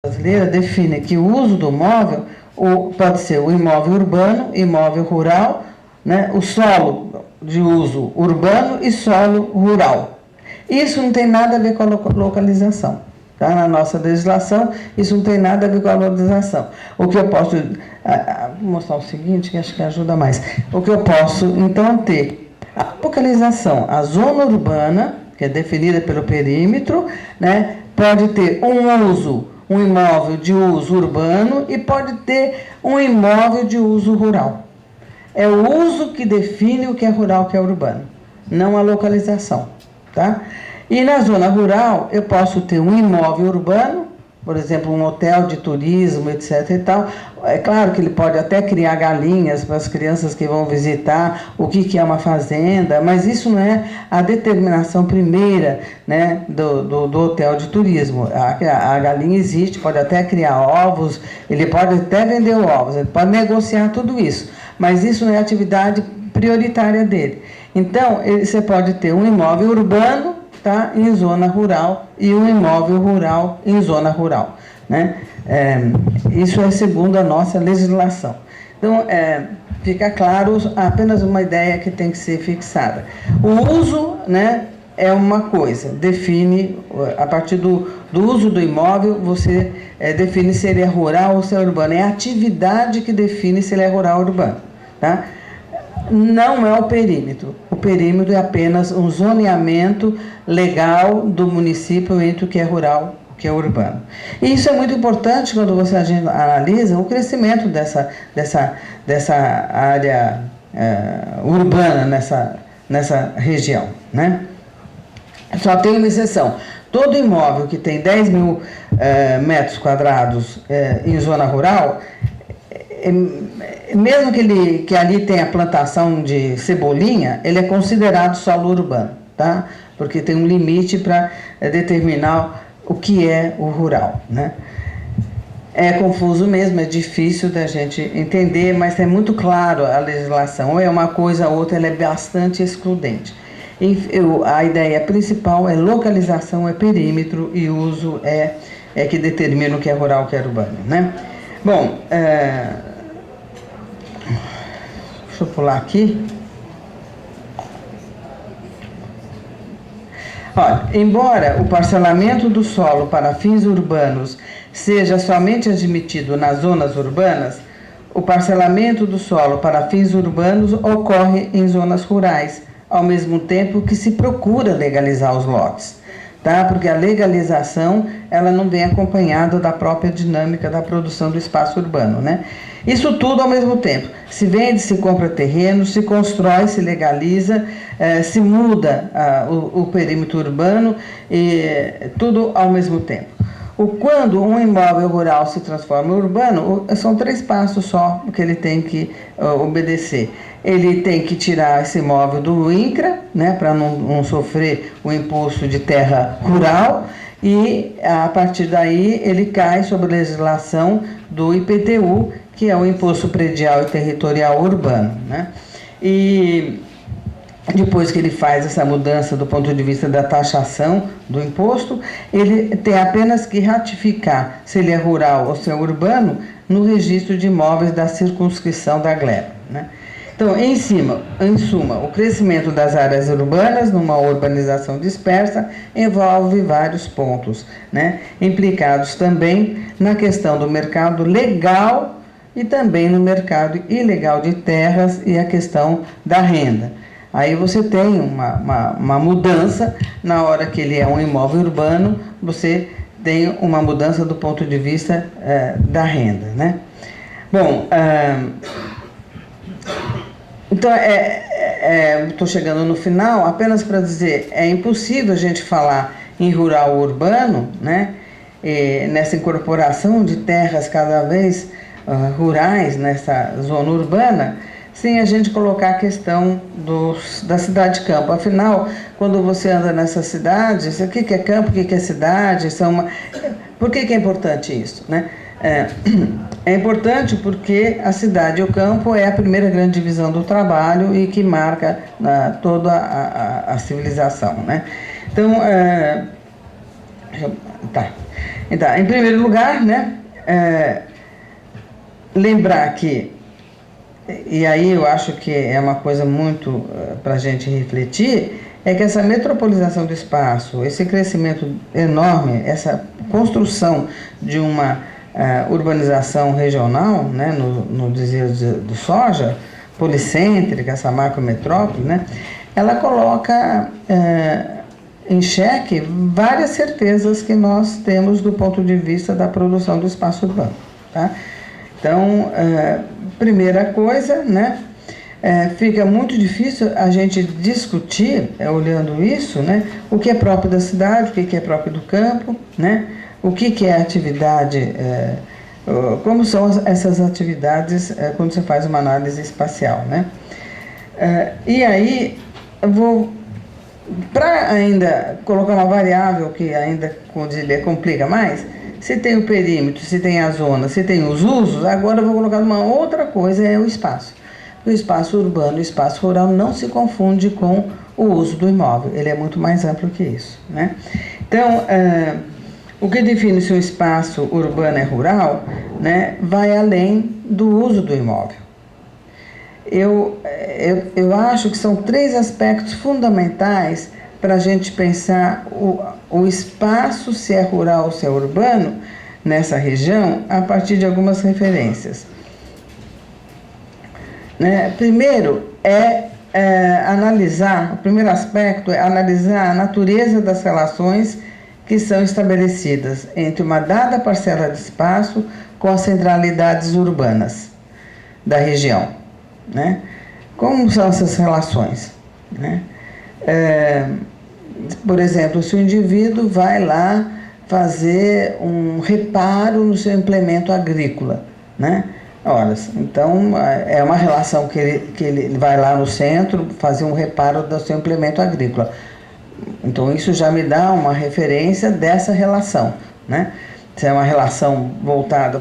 brasileira define que o uso do imóvel pode ser o imóvel urbano, imóvel rural, né, o solo de uso urbano e solo rural. Isso não tem nada a ver com a localização. Tá? Na nossa legislação, isso não tem nada a ver com a localização. O que eu posso... vou mostrar o seguinte, que acho que ajuda mais. O que eu posso, então, ter a localização, a zona urbana, que é definida pelo perímetro, né, pode ter um imóvel de uso urbano e pode ter um imóvel de uso rural. É o uso que define o que é rural e o que é urbano, não a localização. Tá? E na zona rural, eu posso ter um imóvel urbano, por exemplo, um hotel de turismo, etc. e tal. É claro que ele pode até criar galinhas para as crianças que vão visitar, o que é uma fazenda, mas isso não é a determinação primeira, né, do hotel de turismo. A galinha existe, pode até criar ovos, ele pode até vender ovos, ele pode negociar tudo isso, mas isso não é a atividade prioritária dele. Então, você pode ter um imóvel urbano, tá, em zona rural e um imóvel rural em zona rural. Né? Isso é segundo a nossa legislação. Então, fica claro apenas uma ideia que tem que ser fixada. O uso, né, é uma coisa, define, a partir do uso do imóvel, você define se ele é rural ou se é urbano. É a atividade que define se ele é rural ou urbano. Tá? Não é o perímetro. O perímetro é apenas um zoneamento legal do município entre o que é rural e o que é urbano. E isso é muito importante quando você analisa o crescimento dessa área urbana nessa região. Né? Só tem uma exceção. Todo imóvel que tem 10 mil metros quadrados em zona rural, mesmo que ali tenha plantação de cebolinha, ele é considerado solo urbano, tá? Porque tem um limite para determinar o que é o rural, né? É confuso mesmo, é difícil da gente entender, mas é muito claro a legislação, ou é uma coisa ou outra, ela é bastante excludente. A ideia principal é localização, é perímetro, e uso é que determina o que é rural e o que é urbano, né? Bom, deixa eu pular aqui. Olha, embora o parcelamento do solo para fins urbanos seja somente admitido nas zonas urbanas, o parcelamento do solo para fins urbanos ocorre em zonas rurais, ao mesmo tempo que se procura legalizar os lotes. Tá? Porque a legalização ela não vem acompanhada da própria dinâmica da produção do espaço urbano. Né? Isso tudo ao mesmo tempo. Se vende, se compra terreno, se constrói, se legaliza, se muda o perímetro urbano, e tudo ao mesmo tempo. Quando um imóvel rural se transforma em urbano, são 3 passos só que ele tem que obedecer. Ele tem que tirar esse imóvel do INCRA, né, para não sofrer o imposto de terra rural, e a partir daí ele cai sob a legislação do IPTU, que é o Imposto Predial e Territorial Urbano. Né? E depois que ele faz essa mudança do ponto de vista da taxação do imposto, ele tem apenas que ratificar se ele é rural ou se é urbano no registro de imóveis da circunscrição da gleba. Né? Então, em suma, o crescimento das áreas urbanas numa urbanização dispersa envolve vários pontos, né? Implicados também na questão do mercado legal e também no mercado ilegal de terras e a questão da renda. Aí você tem uma mudança, na hora que ele é um imóvel urbano, você tem uma mudança do ponto de vista da renda, né? Bom, então estou chegando no final, apenas para dizer, é impossível a gente falar em rural ou urbano, né? Nessa incorporação de terras cada vez rurais nessa zona urbana, sem a gente colocar a questão da cidade-campo. Afinal, quando você anda nessa cidade, o que é campo, o que é cidade? Por que é importante isso? Né? É importante porque a cidade e o campo é a primeira grande divisão do trabalho e que marca toda a civilização. Né? Então, Tá. Então, em primeiro lugar, né, lembrar que, e aí eu acho que é uma coisa muito para a gente refletir, é que essa metropolização do espaço, esse crescimento enorme, essa construção de uma urbanização regional, né, no dizer do Soja, policêntrica, essa macrometrópole, né, ela coloca em xeque várias certezas que nós temos do ponto de vista da produção do espaço urbano. Tá? Então, primeira coisa, né, fica muito difícil a gente discutir, olhando isso, né, o que é próprio da cidade, o que é próprio do campo, né, o que é atividade, como são essas atividades quando você faz uma análise espacial. Né? E aí, eu vou, para ainda colocar uma variável que ainda, como dizer, complica mais, se tem o perímetro, se tem a zona, se tem os usos, agora eu vou colocar uma outra coisa, é o espaço. O espaço urbano e o espaço rural não se confunde com o uso do imóvel, ele é muito mais amplo que isso. Né? Então, o que define se um espaço urbano é rural, né, vai além do uso do imóvel. Eu acho que são 3 aspectos fundamentais para a gente pensar o espaço, se é rural ou se é urbano, nessa região, a partir de algumas referências. Né? Primeiro analisar, o primeiro aspecto é analisar a natureza das relações que são estabelecidas entre uma dada parcela de espaço com as centralidades urbanas da região. Né? Como são essas relações? Né? Por exemplo, se o indivíduo vai lá fazer um reparo no seu implemento agrícola, né? Ora, então é uma relação que ele vai lá no centro fazer um reparo do seu implemento agrícola. Então isso já me dá uma referência dessa relação, né? Se é uma relação voltada